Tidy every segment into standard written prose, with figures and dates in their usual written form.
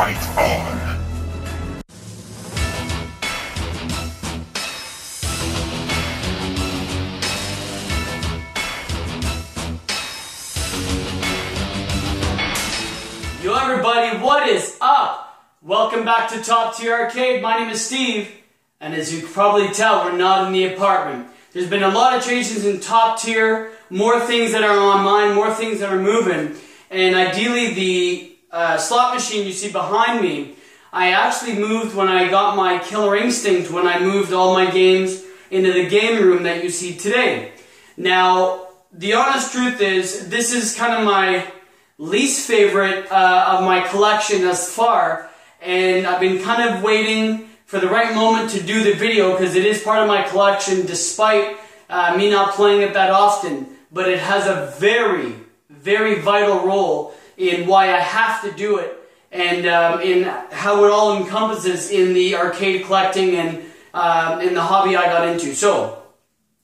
Fight on! Yo everybody, what is up? Welcome back to Top Tier Arcade. My name is Steve, and as you can probably tell, we're not in the apartment. There's been a lot of changes in Top Tier, more things that are on my mind, more things that are moving, and ideally the slot machine you see behind me, I actually moved when I got my Killer Instinct, when I moved all my games into the game room that you see today. Now, the honest truth is, this is kind of my least favorite of my collection thus far, and I've been kind of waiting for the right moment to do the video because it is part of my collection despite me not playing it that often, but it has a very, very vital role in why I have to do it and in how it all encompasses in the arcade collecting and in the hobby I got into. So,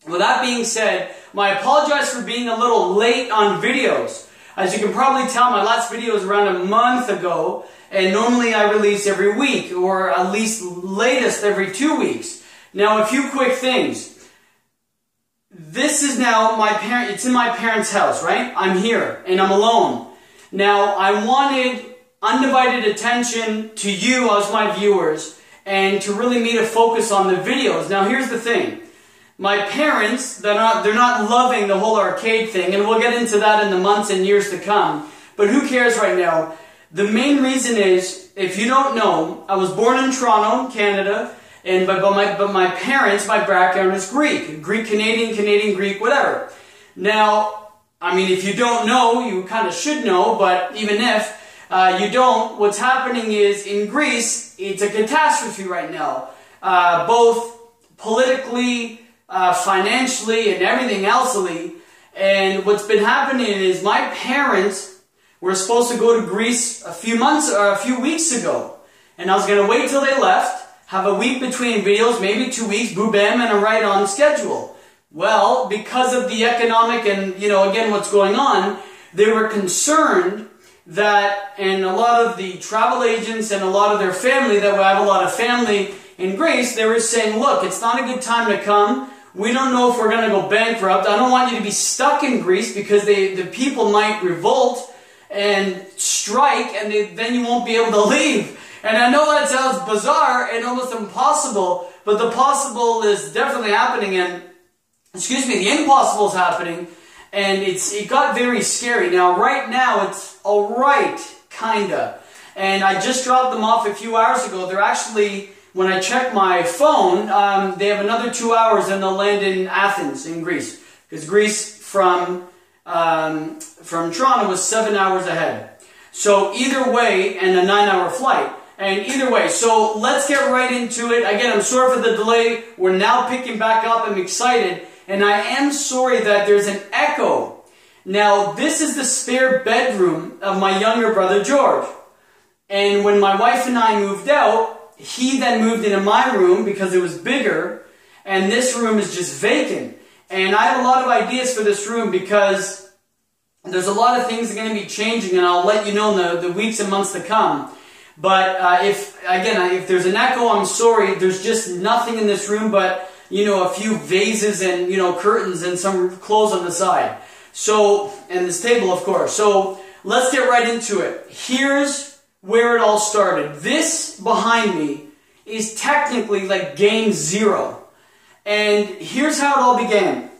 with that being said, I apologize for being a little late on videos. As you can probably tell, my last video was around a month ago, and normally I release every week, or at least latest every 2 weeks. Now, a few quick things. This is now it's in my parents' house, right? I'm here, and I'm alone. Now, I wanted undivided attention to you as my viewers, and to really me to focus on the videos. Now, here's the thing. My parents, they're not loving the whole arcade thing, and we'll get into that in the months and years to come, but who cares right now? The main reason is, if you don't know, I was born in Toronto, Canada, and but my parents, my background is Greek, Canadian, Greek, whatever. Now, I mean, if you don't know, you kind of should know, but even if you don't, what's happening is, in Greece, it's a catastrophe right now, both politically, financially, and everything elsely. And what's been happening is my parents were supposed to go to Greece a few weeks ago, and I was going to wait till they left, have a week between videos, maybe 2 weeks, boo bam, and a right on schedule. Well, because of the economic and, again, what's going on, they were concerned that, and a lot of the travel agents and a lot of their family, that we have a lot of family in Greece, they were saying, look, it's not a good time to come. We don't know if we're going to go bankrupt. I don't want you to be stuck in Greece because the people might revolt and strike, and then you won't be able to leave. And I know that sounds bizarre and almost impossible, but the possible is definitely happening, and, the impossible is happening, and it got very scary. Now, right now, it's alright, kinda. And I just dropped them off a few hours ago. They're actually, when I check my phone, they have another 2 hours and they'll land in Athens, in Greece. Because Greece from Toronto was 7 hours ahead. So either way, and a 9-hour flight. And either way, so let's get right into it. Again, I'm sorry for the delay. We're now picking back up. I'm excited. And I am sorry that there's an echo. Now, this is the spare bedroom of my younger brother, George. And when my wife and I moved out, he then moved into my room because it was bigger, and this room is just vacant. And I have a lot of ideas for this room because there's a lot of things that are going to be changing, and I'll let you know in the weeks and months to come. But if there's an echo, I'm sorry. There's just nothing in this room but, a few vases and, curtains and some clothes on the side. So, and this table, of course. So, let's get right into it. Here's where it all started. This behind me is technically like game 0. And here's how it all began.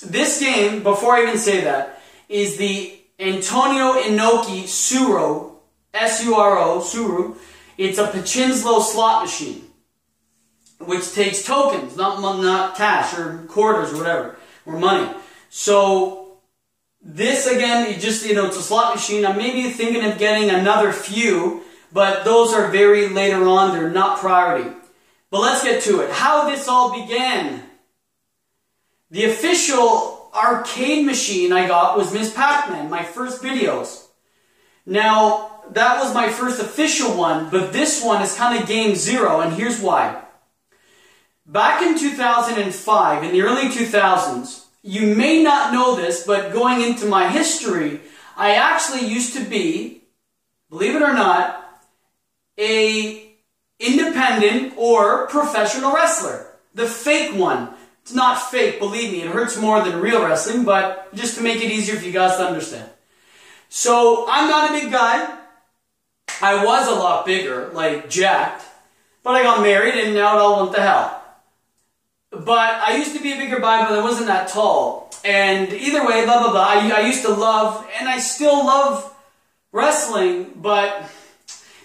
This game, before I even say that, is the Inoki Suro, S-U-R-O, Suro. It's a Pachislo slot machine, which takes tokens, not cash or quarters or whatever, or money. So this again, it's a slot machine. I'm maybe thinking of getting another few, but those are very later on. They're not priority. But let's get to it. How this all began. The official arcade machine I got was Miss Pac-Man, my first videos. Now, that was my first official one, but this one is kind of game 0, and here's why. Back in 2005, in the early 2000s, you may not know this, but going into my history, I actually used to be, believe it or not, a independent or professional wrestler. The fake one. It's not fake, believe me. It hurts more than real wrestling, but just to make it easier for you guys to understand. So, I'm not a big guy. I was a lot bigger, like jacked. But I got married and now it all went to hell. But I used to be a bigger guy, but I wasn't that tall. And either way, blah, blah, blah. I used to love, and I still love wrestling, but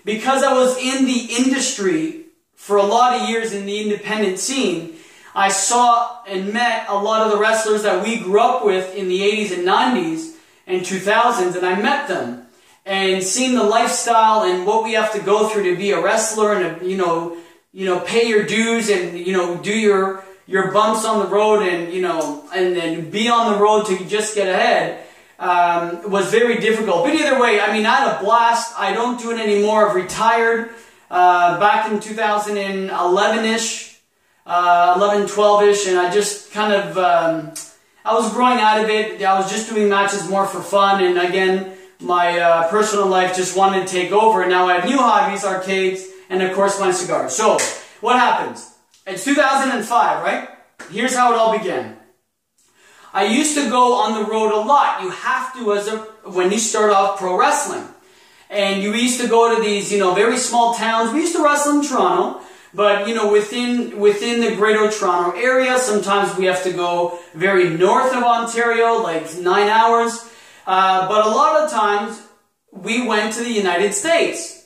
because I was in the industry for a lot of years in the independent scene, I saw and met a lot of the wrestlers that we grew up with in the 80s and 90s and 2000s, and I met them. And seeing the lifestyle and what we have to go through to be a wrestler and, pay your dues and, do your bumps on the road and, and then be on the road to just get ahead, was very difficult. But either way, I had a blast. I don't do it anymore. I've retired, back in 2011-ish, 11, 12-ish, and I just kind of, I was growing out of it. I was just doing matches more for fun, and again, my personal life just wanted to take over, and now I have new hobbies, arcades, and of course my cigars. So, what happens? It's 2005, right? Here's how it all began. I used to go on the road a lot. You have to when you start off pro wrestling. And you used to go to these, very small towns. We used to wrestle in Toronto, but, within the Greater Toronto area, sometimes we have to go very north of Ontario, like 9 hours. But a lot of times, we went to the United States.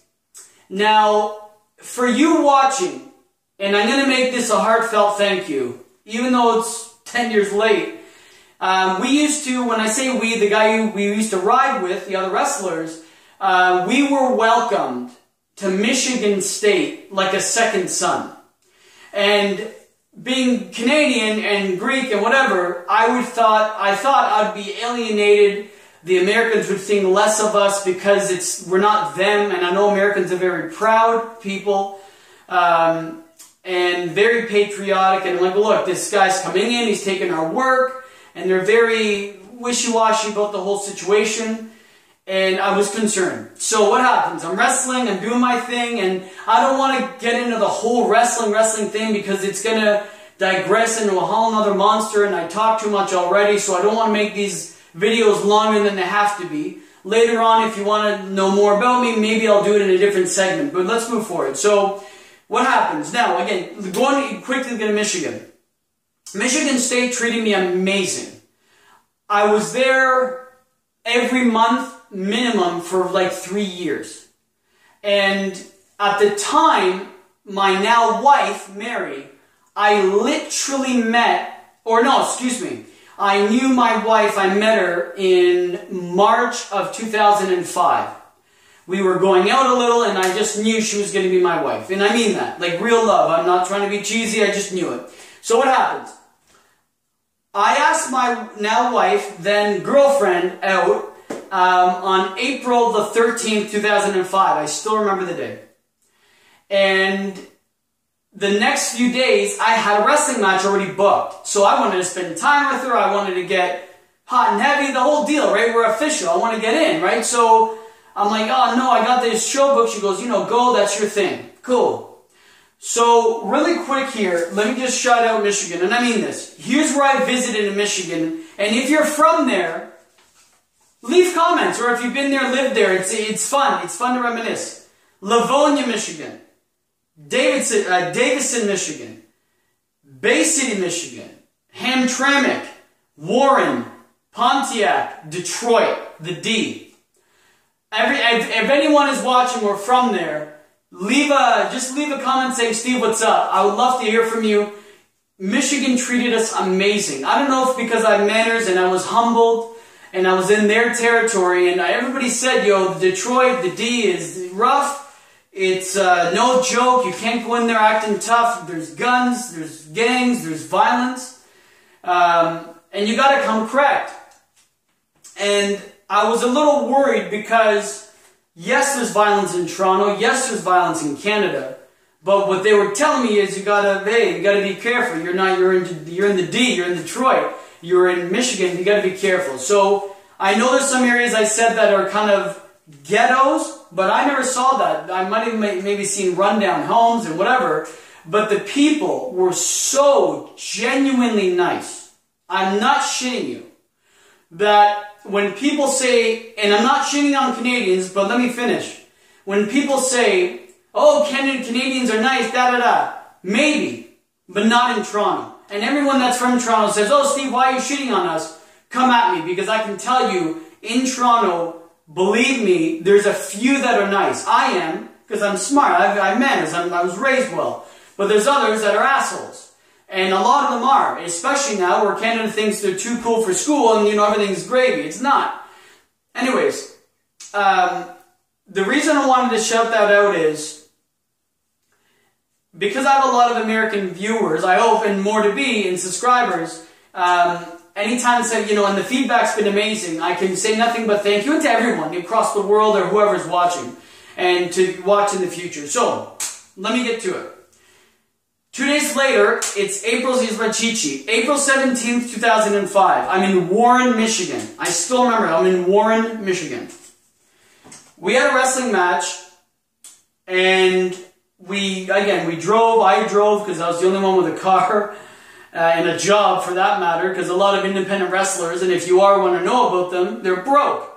Now, for you watching, and I'm going to make this a heartfelt thank you, even though it's 10 years late, we used to, when I say we, the guy we used to ride with, the other wrestlers, we were welcomed to Michigan State like a second son. And being Canadian and Greek and whatever, I thought I'd be alienated. The Americans would think less of us because we're not them, and I know Americans are very proud people, and very patriotic, and like, look, this guy's coming in, he's taking our work, and they're very wishy-washy about the whole situation, and I was concerned. So what happens? I'm wrestling, I'm doing my thing, and I don't want to get into the whole wrestling thing because it's going to digress into a whole other monster, and I talk too much already, so I don't want to make these videos longer than they have to be. Later on, if you want to know more about me, maybe I'll do it in a different segment. But let's move forward. So, what happens? Now, again, going quickly to Michigan. Michigan State treated me amazing. I was there every month, minimum, for like 3 years. And at the time, my now wife, Mary, I literally I knew my wife, I met her in March of 2005. We were going out a little and I just knew she was going to be my wife. And I mean that, like real love. I'm not trying to be cheesy, I just knew it. So what happens? I asked my now wife, then girlfriend, out on April the 13th, 2005. I still remember the day. And the next few days, I had a wrestling match already booked. So I wanted to spend time with her. I wanted to get hot and heavy, the whole deal, right? We're official. I want to get in, right? So I'm like, oh no, I got this show book. She goes, go, that's your thing. Cool. So really quick here, let me just shout out Michigan. And I mean this. Here's where I visited in Michigan. And if you're from there, leave comments. Or if you've been there, lived there. It's fun. It's fun to reminisce. Livonia, Michigan. Davison, Michigan, Bay City, Michigan, Hamtramck, Warren, Pontiac, Detroit, the D. If anyone is watching or from there, just leave a comment saying, Steve, what's up? I would love to hear from you. Michigan treated us amazing. I don't know if because I have manners and I was humbled and I was in their territory and everybody said, Detroit, the D is rough. It's no joke. You can't go in there acting tough. There's guns, there's gangs, there's violence. And you got to come correct. And I was a little worried because, yes, there's violence in Toronto. Yes, there's violence in Canada. But what they were telling me is you gotta be careful. You're in the D, you're in Detroit, you're in Michigan, you gotta be careful. So I know there's some areas I said that are kind of ghettos, but I never saw that. I might have maybe seen rundown homes and whatever, but the people were so genuinely nice. I'm not shitting you. That when people say, and I'm not shitting on Canadians, but let me finish. When people say, oh, Canadians are nice, da-da-da, maybe, but not in Toronto. And everyone that's from Toronto says, oh, Steve, why are you shitting on us? Come at me, because I can tell you, in Toronto, believe me, there's a few that are nice. I am, because I'm smart, I have manners, I was raised well. But there's others that are assholes. And a lot of them are, especially now where Canada thinks they're too cool for school and, you know, everything's gravy. It's not. Anyways, the reason I wanted to shout that out is because I have a lot of American viewers, I hope, and more to be, and subscribers. Anytime said, you know, and the feedback's been amazing, I can say nothing but thank you, and to everyone across the world or whoever's watching, and to watch in the future. So, let me get to it. 2 days later, it's April 17th, 2005. I'm in Warren, Michigan. I still remember, I'm in Warren, Michigan. We had a wrestling match, and I drove because I was the only one with a car. And a job for that matter, because a lot of independent wrestlers, and if you want to know about them, they're broke.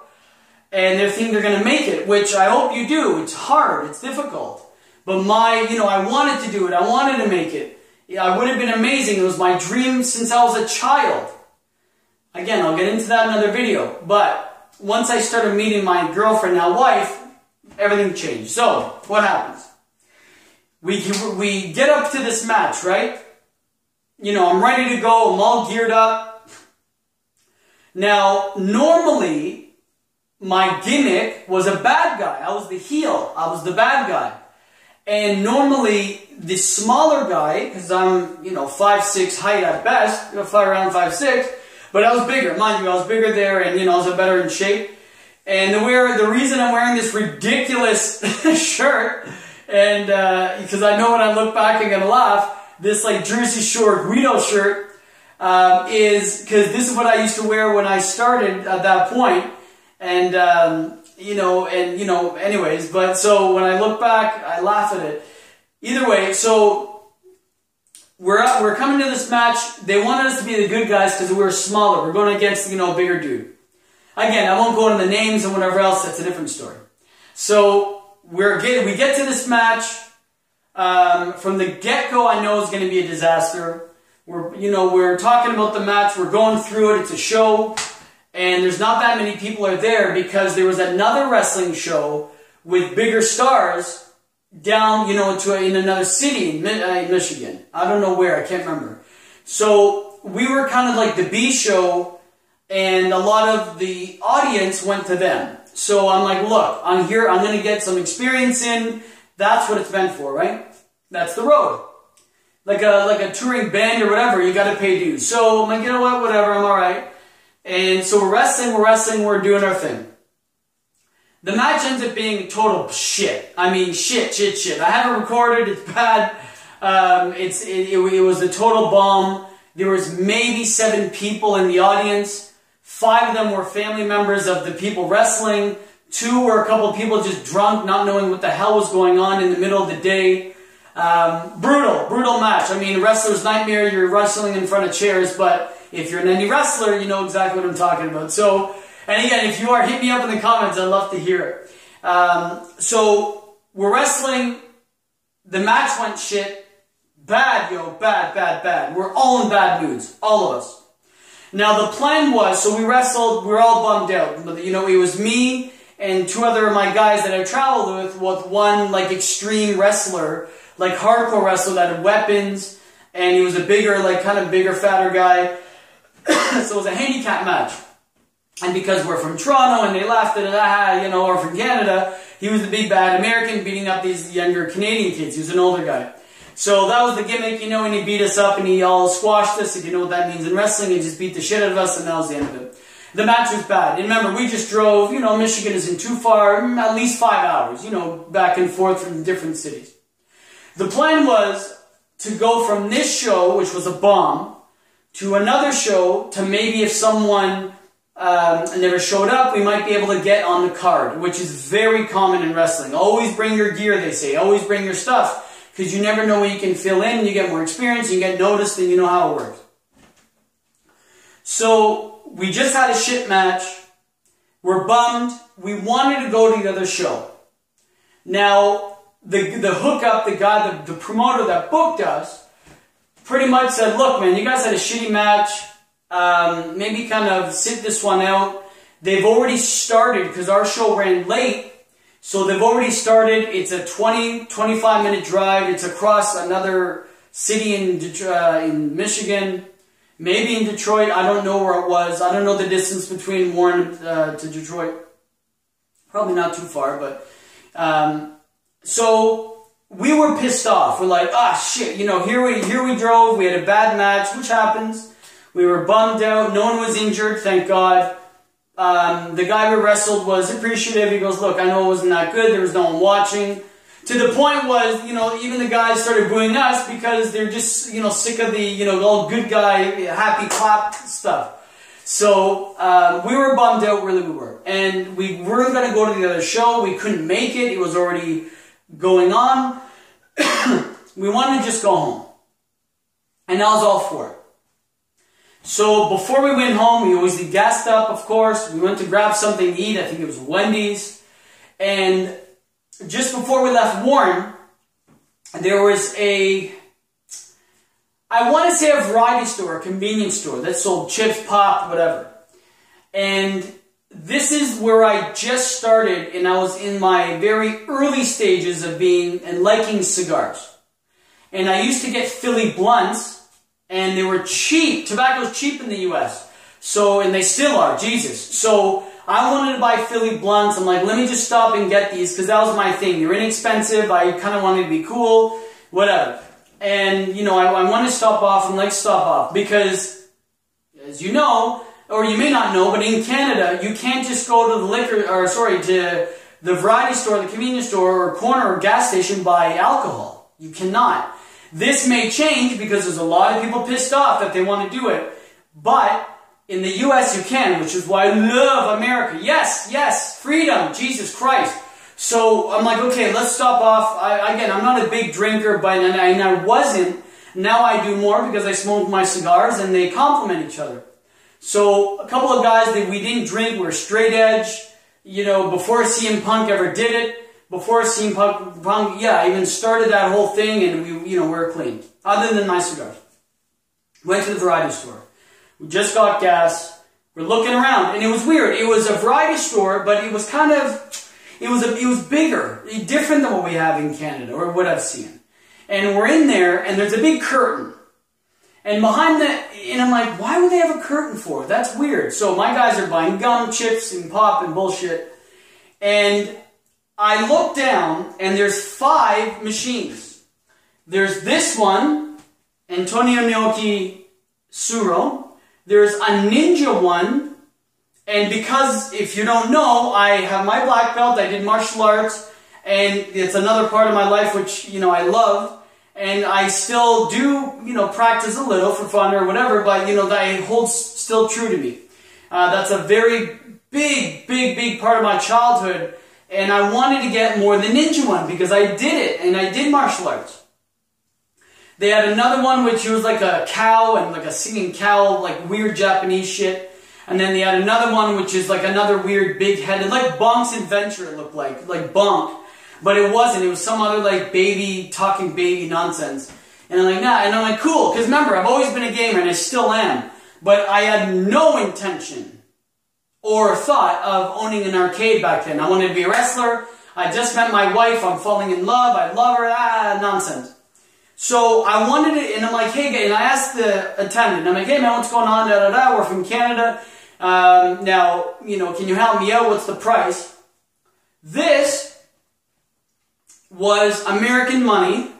And they think they're going to make it, which I hope you do. It's hard, it's difficult. But I wanted to do it, I wanted to make it. I would have been amazing, it was my dream since I was a child. Again, I'll get into that in another video. But once I started meeting my girlfriend, now wife, everything changed. So, what happens? We get up to this match, right? You know, I'm ready to go, I'm all geared up. Now, normally, my gimmick was a bad guy. I was the heel. I was the bad guy. And normally, the smaller guy, because I'm, 5'6" height at best, fly around 5'6", but I was bigger. Mind you, I was bigger there, and, I was better in shape. And the reason I'm wearing this ridiculous shirt, and because I know when I look back I'm going to laugh, this like Jersey Shore Guido shirt is because this is what I used to wear when I started at that point, and anyways. But so when I look back, I laugh at it. Either way, so we're coming to this match. They wanted us to be the good guys because we were smaller. We're going against a bigger dude. Again, I won't go into the names and whatever else. That's a different story. So we get to this match. From the get-go, I know it's going to be a disaster. We're talking about the match. We're going through it. It's a show, and there's not that many people are there because there was another wrestling show with bigger stars down, in another city in Michigan. I don't know where. I can't remember. So we were kind of like the B show, and a lot of the audience went to them. So I'm like, look, I'm here. I'm going to get some experience in. That's what it's meant for, right? That's the road. Like a touring band or whatever, you gotta pay dues. So I'm like, you know what, whatever, I'm alright. And so we're wrestling, we're doing our thing. The match ends up being total shit. I mean, shit. I have it recorded, it's bad. It was a total bomb. There was maybe 7 people in the audience. 5 of them were family members of the people wrestling. 2 were a couple of people just drunk, not knowing what the hell was going on in the middle of the day. Brutal match. I mean, a wrestler's nightmare, you're wrestling in front of chairs, but if you're an indie wrestler, you know exactly what I'm talking about. So, and again, if you are, hit me up in the comments, I'd love to hear it. So, we're wrestling, the match went shit, bad. We're all in bad moods, all of us. Now, the plan was, so we wrestled, we were all bummed out, but it was me and 2 other of my guys that I traveled with one like extreme wrestler, like hardcore wrestler that had weapons, and he was a bigger, like kind of bigger, fatter guy. So it was a handicap match. And because we're from Toronto and they laughed at it, or from Canada, he was the big bad American beating up these younger Canadian kids. He was an older guy. So that was the gimmick, and he beat us up and he all squashed us, if you know what that means in wrestling. He just beat the shit out of us, and that was the end of it. The match was bad. And remember, we just drove, Michigan isn't too far, at least 5 hours, back and forth from different cities. The plan was to go from this show, which was a bomb, to another show, to maybe if someone and never showed up, we might be able to get on the card, which is very common in wrestling. Always bring your gear, they say. Always bring your stuff, because you never know when you can fill in, you get more experience, you get noticed, and you know how it works. So, we just had a shit match. We're bummed. We wanted to go to the other show. Now, the hookup, the guy, the promoter that booked us, pretty much said, look, man, you guys had a shitty match. Maybe kind of sit this one out. They've already started, because our show ran late, so they've already started. It's a 20-25 minute drive. It's across another city in Michigan, maybe in Detroit. I don't know where it was. I don't know the distance between Warren to Detroit. Probably not too far, but so we were pissed off. We're like, shit, you know, here we drove. We had a bad match, which happens. We were bummed out. No one was injured, thank God. The guy we wrestled was appreciative. He goes, look, I know it wasn't that good. There was no one watching. To the point was, you know, even the guys started booing us because they're just, you know, sick of the, you know, all good guy, happy clap stuff. So, we were bummed out, really we were. And we weren't going to go to the other show. We couldn't make it. It was already going on. We wanted to just go home. And I was all for it. So before we went home, we always gassed up, of course. We went to grab something to eat. I think it was Wendy's. And just before we left Warren, there was I want to say a variety store, a convenience store that sold chips, pop, whatever. And this is where I just started, and I was in my very early stages of being and liking cigars. And I used to get Philly blunts. And they were cheap. Tobacco's cheap in the US. So, and they still are, Jesus. So, I wanted to buy Philly blunts. I'm like, let me just stop and get these, because that was my thing. They're inexpensive. I kind of wanted to be cool. Whatever. And, you know, I wanted to stop off and like stop off. Because, as you know, or you may not know, but in Canada, you can't just go to to the variety store, the convenience store, or corner or gas station buy alcohol. You cannot. This may change because there's a lot of people pissed off that they want to do it. But in the US you can, which is why I love America. Yes, yes, freedom, Jesus Christ. So I'm like, okay, let's stop off. Again, I'm not a big drinker, but and I wasn't. Now I do more because I smoke my cigars and they complement each other. So a couple of guys that we didn't drink, we're straight edge. You know, before CM Punk ever did it. Before CM Punk, yeah, even started that whole thing, and we're clean. Other than my cigars. Went to the variety store. We just got gas. We're looking around, and it was weird. It was a variety store, but it was kind of, it was bigger, different than what we have in Canada, or what I've seen. And we're in there, and there's a big curtain. And behind and I'm like, why would they have a curtain for? That's weird. So my guys are buying gum, chips, and pop, and bullshit. And I look down, and there's 5 machines. There's this one, Inoki Suro. There's a ninja one, and because, if you don't know, I have my black belt, I did martial arts, and it's another part of my life which, you know, I love, and I still do, you know, practice a little for fun or whatever, but, you know, that holds still true to me. That's a very big part of my childhood. And I wanted to get more the ninja one because I did it, and I did martial arts. They had another one which was like a cow and like a singing cow, like weird Japanese shit. And then they had another one which is like another weird big headed, like Bonk's Adventure it looked like Bonk. But it wasn't, it was some other like talking baby nonsense. And I'm like, nah, and I'm like, cool, because remember, I've always been a gamer and I still am. But I had no intention or thought of owning an arcade back then. I wanted to be a wrestler. I just met my wife. I'm falling in love. I love her. Nonsense. So I wanted it, and I'm like, hey, and I asked the attendant, I'm like, hey, man, what's going on? We're from Canada. Now, you know, can you help me out? What's the price? This was American money.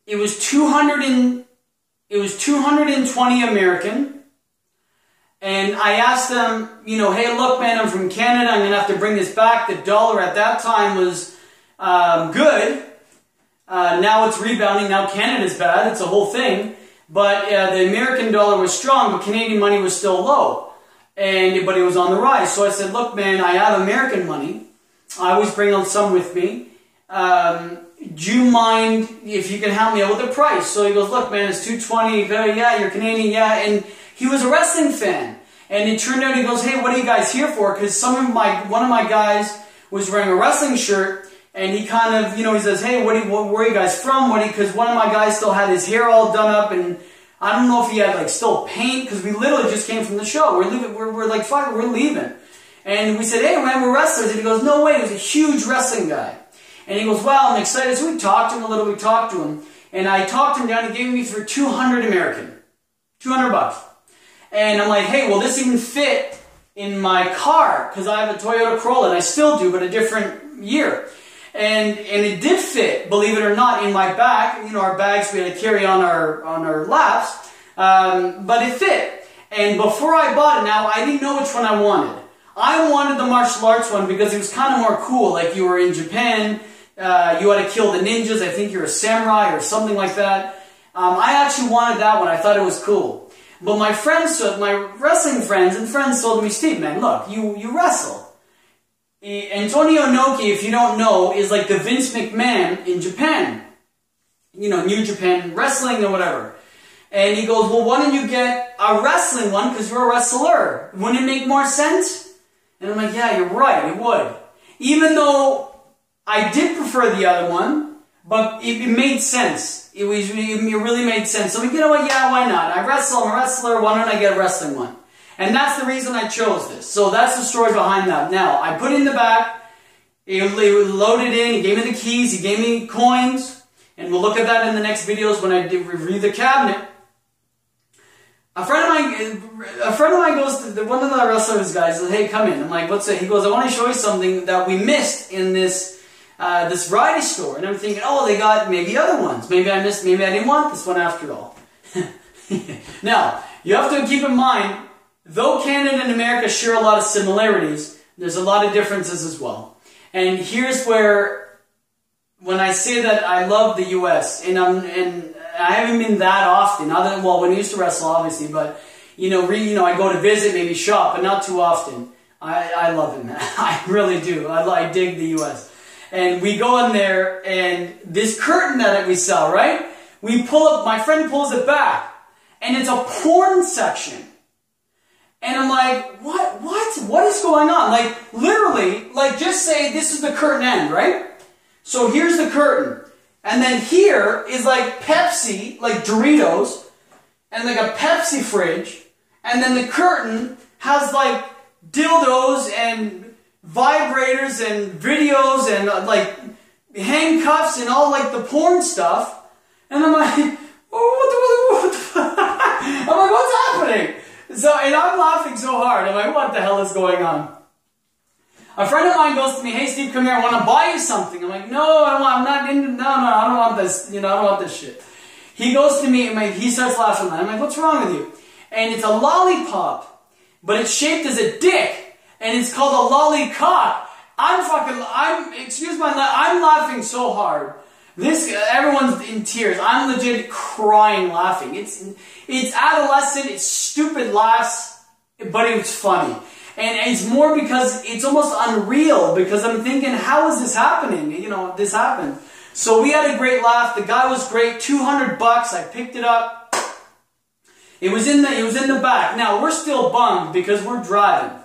It was 220 American. And I asked them, you know, hey, look, man, I'm from Canada. I'm going to have to bring this back. The dollar at that time was good. Now it's rebounding. Now Canada's bad. It's a whole thing. But the American dollar was strong, but Canadian money was still low. but it was on the rise. So I said, look, man, I have American money. I always bring some with me. Do you mind if you can help me out with the price? So he goes, look, man, it's $220. Yeah, you're Canadian, yeah. And he was a wrestling fan. And it turned out, he goes, hey, what are you guys here for? Because one of my guys was wearing a wrestling shirt. And he kind of, he says, hey, where are you guys from? Because one of my guys still had his hair all done up, and I don't know if he had like still paint, because we literally just came from the show. We're like, fuck, we're leaving. And we said, hey, man, we're wrestlers. And he goes, no way, he was a huge wrestling guy. And he goes, well, I'm excited. So we talked to him a little, and I talked him down. He gave me for 200 American, 200 bucks. And I'm like, hey, will this even fit in my car? Because I have a Toyota Corolla, and I still do, but a different year. And it did fit, believe it or not, in my back. Our bags we had to carry on our laps, but it fit. And before I bought it, now I didn't know which one I wanted. I wanted the martial arts one because it was kind of more cool. Like you were in Japan, you had to kill the ninjas. I think you're a samurai or something like that. I actually wanted that one. I thought it was cool. But my wrestling friends told me, Steve, man, look, you wrestle. Antonio Inoki, if you don't know, is like the Vince McMahon in Japan. New Japan Wrestling or whatever. And he goes, well, why don't you get a wrestling one because you're a wrestler? Wouldn't it make more sense? And I'm like, yeah, you're right, it would. Even though I did prefer the other one, but it made sense. It really made sense. So, you know what, yeah, why not? I'm a wrestler, why don't I get a wrestling one? And that's the reason I chose this. So that's the story behind that. Now, I put it in the back, he loaded in, he gave me the keys, he gave me coins, and we'll look at that in the next videos when I review the cabinet. A friend of mine goes to one of the wrestlers guys, says, hey, come in. I'm like, what's it? He goes, I want to show you something that we missed in this variety store. And I'm thinking, oh, they got maybe other ones. Maybe I didn't want this one after all. Now, you have to keep in mind, though Canada and America share a lot of similarities, there's a lot of differences as well. And here's where, when I say that I love the US, and I haven't been that often, other than, well, when I used to wrestle, obviously, but, I go to visit, maybe shop, but not too often. I love it, man. I really do. I dig the US. And we go in there, and this curtain that we sell, right? We pull up, my friend pulls it back, and it's a porn section. And I'm like, what? What is going on? Like, literally, like, just say this is the curtain end, right? So here's the curtain. And then here is like Pepsi, like Doritos, and like a Pepsi fridge. And then the curtain has like dildos and vibrators and videos and like handcuffs and all like the porn stuff. And I'm like, oh, what the I'm like, what's happening? So, and I'm laughing so hard. I'm like, what the hell is going on? A friend of mine goes to me, hey Steve, come here, I want to buy you something. I'm like, no, I don't want this, I don't want this shit. He goes to me, and he starts laughing. I'm like, what's wrong with you? And it's a lollipop, but it's shaped as a dick, and it's called a lollycock. I'm laughing so hard. Everyone's in tears. I'm legit crying laughing. It's adolescent, it's stupid laughs, but it's funny. And it's more because it's almost unreal, because I'm thinking, how is this happening? This happened. So we had a great laugh. The guy was great. 200 bucks. I picked it up. It was in the back. Now, we're still bummed because we're driving.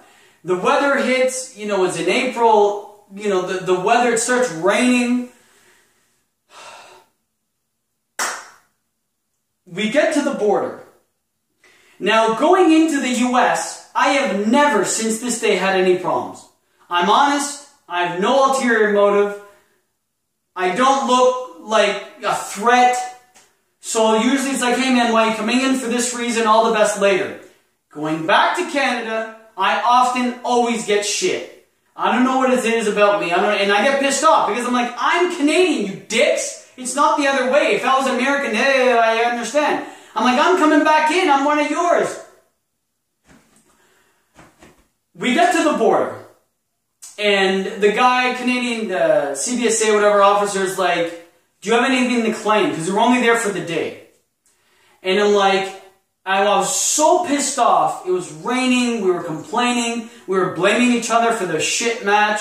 The weather hits, it's in April, the weather, it starts raining. We get to the border. Now, going into the US, I have never, since this day, had any problems. I'm honest. I have no ulterior motive. I don't look like a threat. So usually it's like, hey man, why are you coming in for this reason? All the best later. Going back to Canada, I often always get shit. I don't know what it is about me. And I get pissed off because I'm like, I'm Canadian, you dicks. It's not the other way. If I was American, hey, I understand. I'm like, I'm coming back in. I'm one of yours. We get to the border. And the guy, Canadian, CBSA, whatever, officer is like, do you have anything to claim? Because we're only there for the day. And I'm like, And I was so pissed off. It was raining. We were complaining. We were blaming each other for the shit match.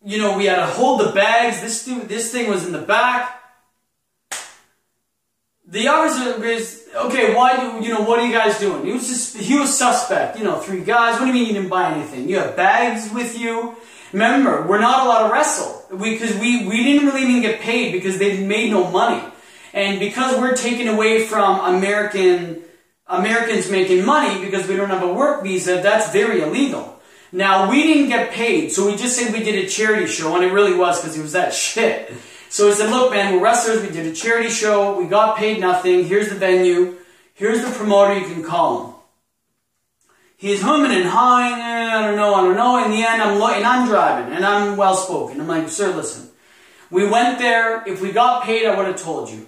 You know, we had to hold the bags. This thing was in the back. The officer is, okay, what are you guys doing? He was suspect. You know, 3 guys. What do you mean you didn't buy anything? You have bags with you? Remember, we're not allowed to wrestle. Because we didn't really even get paid because they made no money. And because we're taken away from Americans making money because we don't have a work visa, that's very illegal. Now, we didn't get paid, so we just said we did a charity show, and it really was because it was that shit. So we said, look, man, we're wrestlers, we did a charity show, we got paid nothing, here's the venue, here's the promoter, you can call him. He's humming and hawing, I don't know. In the end, I'm driving, and I'm well-spoken. I'm like, sir, listen, we went there, if we got paid, I would have told you.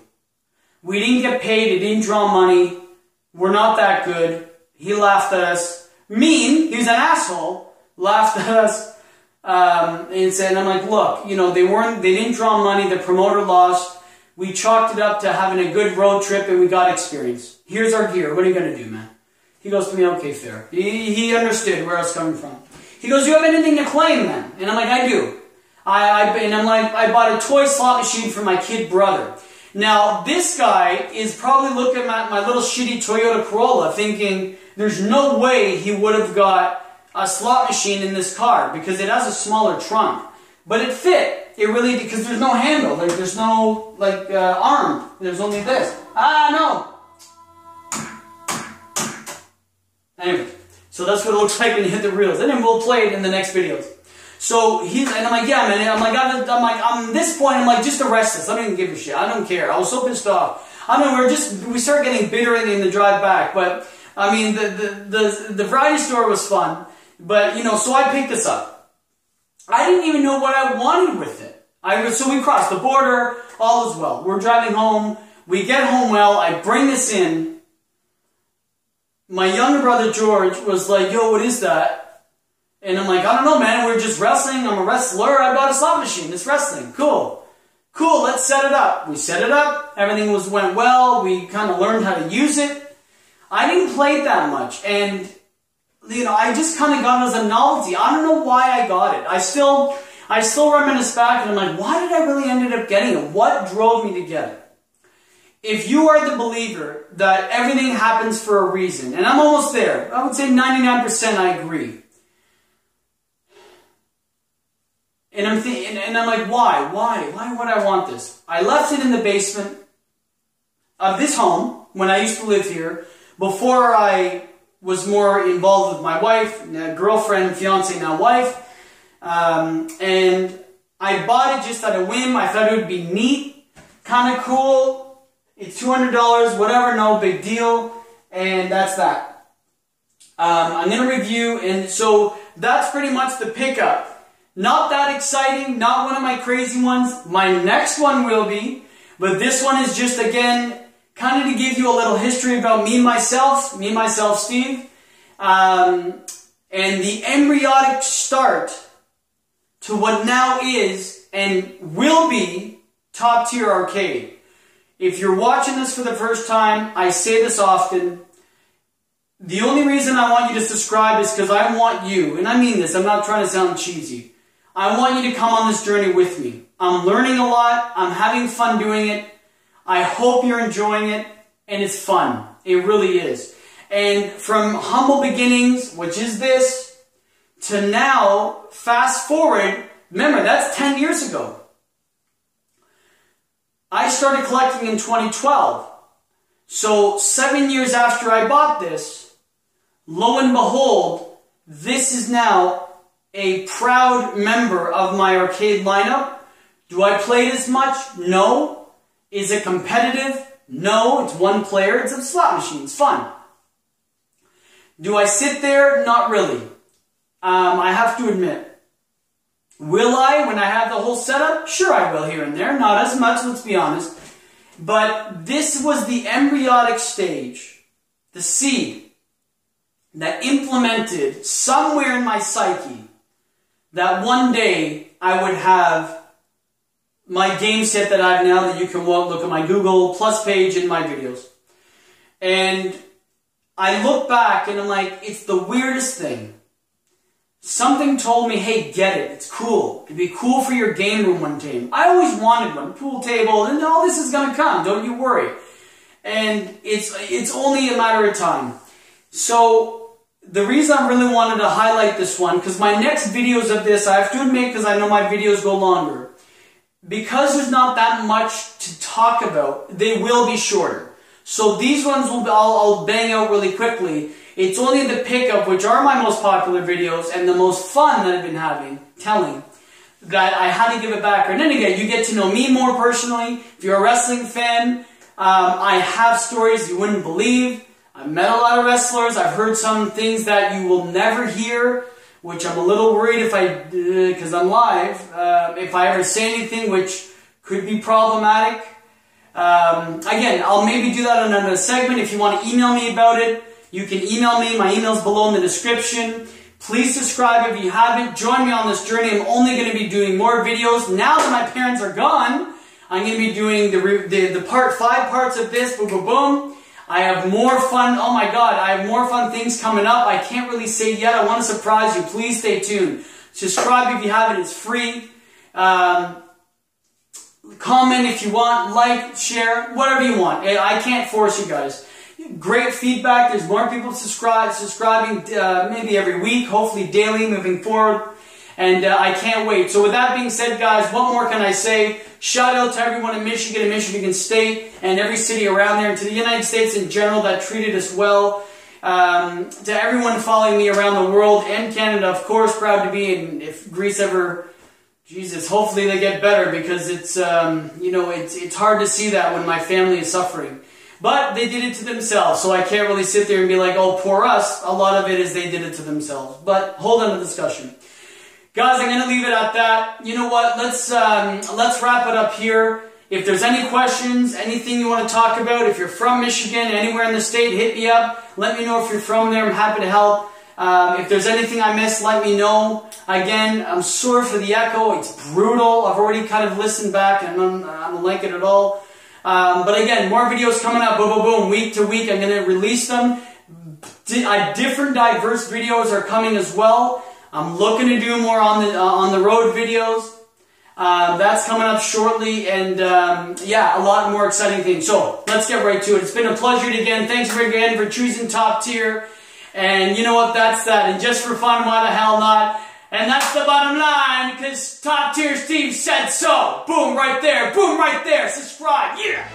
We didn't get paid, it didn't draw money, we're not that good. He laughed at us. Mean, he was an asshole, laughed at us, and said, and I'm like, look, you know, they didn't draw money, the promoter lost, we chalked it up to having a good road trip and we got experience. Here's our gear, what are you going to do, man? He goes to me, okay, fair. He understood where I was coming from. He goes, do you have anything to claim, then? And I'm like, I do. And I'm like, I bought a toy slot machine for my kid brother. Now, this guy is probably looking at my little shitty Toyota Corolla thinking there's no way he would have got a slot machine in this car because it has a smaller trunk. But it fit. It really did, because there's no handle. Like, there's no, arm. There's only this. No. Anyway, so that's what it looks like when you hit the reels. And then we'll play it in the next videos. So and I'm like, yeah, man. I'm this point, I'm like, just arrest us. I don't even give a shit. I don't care. I was so pissed off. I mean, we started getting bitter in the drive back. But I mean, the variety store was fun. But you know, so I picked this up. I didn't even know what I wanted with it. So we crossed the border. All is well. We're driving home. We get home well. I bring this in. My younger brother George was like, yo, what is that? And I'm like, I don't know, man. We're just wrestling. I'm a wrestler. I bought a slot machine. It's wrestling. Cool. Let's set it up. We set it up. Everything went well. We kind of learned how to use it. I didn't play it that much. And, you know, I just kind of got it as a novelty. I don't know why I got it. I still reminisce back and I'm like, why did I really end up getting it? What drove me to get it? If you are the believer that everything happens for a reason, and I'm almost there. I would say 99% I agree. And I'm like, why? Why would I want this? I left it in the basement of this home when I used to live here before I was more involved with my wife, girlfriend, fiance, now wife. And I bought it just out of whim. I thought it would be neat, kind of cool. It's $200, whatever, no big deal. And that's that. I'm going to review, and so that's pretty much the pickup. Not that exciting, not one of my crazy ones. My next one will be, but this one is just, again, kind of to give you a little history about me, myself, Steve, and the embryonic start to what now is and will be Top Tier Arcade. If you're watching this for the first time, I say this often, the only reason I want you to subscribe is because I want you, and I mean this, I'm not trying to sound cheesy, I want you to come on this journey with me. I'm learning a lot, I'm having fun doing it, I hope you're enjoying it, and it's fun. It really is. And from humble beginnings, which is this, to now, fast forward, remember, that's 10 years ago. I started collecting in 2012. So 7 years after I bought this, lo and behold, this is now a proud member of my arcade lineup. Do I play it as much? No. Is it competitive? No. It's one player. It's a slot machine. It's fun. Do I sit there? Not really. I have to admit. Will I when I have the whole setup? Sure I will here and there. Not as much, let's be honest. But this was the embryonic stage, the seed, that implemented somewhere in my psyche that one day I would have my game set that I have now that you can look at my Google Plus page in my videos. And I look back and I'm like, it's the weirdest thing. Something told me, hey, get it. It's cool. It'd be cool for your game room one day. I always wanted one. Pool table, and all this is going to come. Don't you worry. And it's only a matter of time. So the reason I really wanted to highlight this one, because my next videos of this, I have to admit, because I know my videos go longer, because there's not that much to talk about, they will be shorter. So these ones I'll bang out really quickly. It's only the pickup, which are my most popular videos and the most fun that I've been telling, that I had to give it back. And then again, you get to know me more personally. If you're a wrestling fan, I have stories you wouldn't believe. I've met a lot of wrestlers. I've heard some things that you will never hear, which I'm a little worried because I'm live, if I ever say anything which could be problematic. Again, I'll maybe do that in another segment. If you want to email me about it, you can email me. My email's below in the description. Please subscribe if you haven't. Join me on this journey. I'm only going to be doing more videos. Now that my parents are gone, I'm going to be doing the 5 parts of this. Boom, boom, boom. I have more fun. Oh my God, I have more fun things coming up. I can't really say yet. I want to surprise you. Please stay tuned. Subscribe if you haven't. It's free. Comment if you want. Like, share, whatever you want. I can't force you guys. Great feedback. There's more people subscribing maybe every week, hopefully daily moving forward. And I can't wait. So with that being said, guys, what more can I say? Shout out to everyone in Michigan and Michigan State and every city around there, and to the United States in general that treated us well. To everyone following me around the world and Canada, of course, proud to be. And if Greece ever, Jesus, hopefully they get better, because it's it's hard to see that when my family is suffering. But they did it to themselves, so I can't really sit there and be like, oh, poor us. A lot of it is they did it to themselves. But hold on to the discussion. Guys, I'm going to leave it at that. You know what? Let's wrap it up here. If there's any questions, anything you want to talk about, if you're from Michigan, anywhere in the state, hit me up. Let me know if you're from there. I'm happy to help. If there's anything I missed, let me know. Again, I'm sorry for the echo. It's brutal. I've already kind of listened back, and I don't like it at all. But again, more videos coming up. Boom, boom, boom. Week to week, I'm going to release them. Different, diverse videos are coming as well. I'm looking to do more on the road videos. That's coming up shortly, and yeah, a lot more exciting things. So let's get right to it. It's been a pleasure again. Thanks again for choosing Top Tier. And you know what? That's that. And just for fun, why the hell not? And that's the bottom line, because Top Tier Steve said so. Boom right there. Boom right there. Subscribe. Yeah.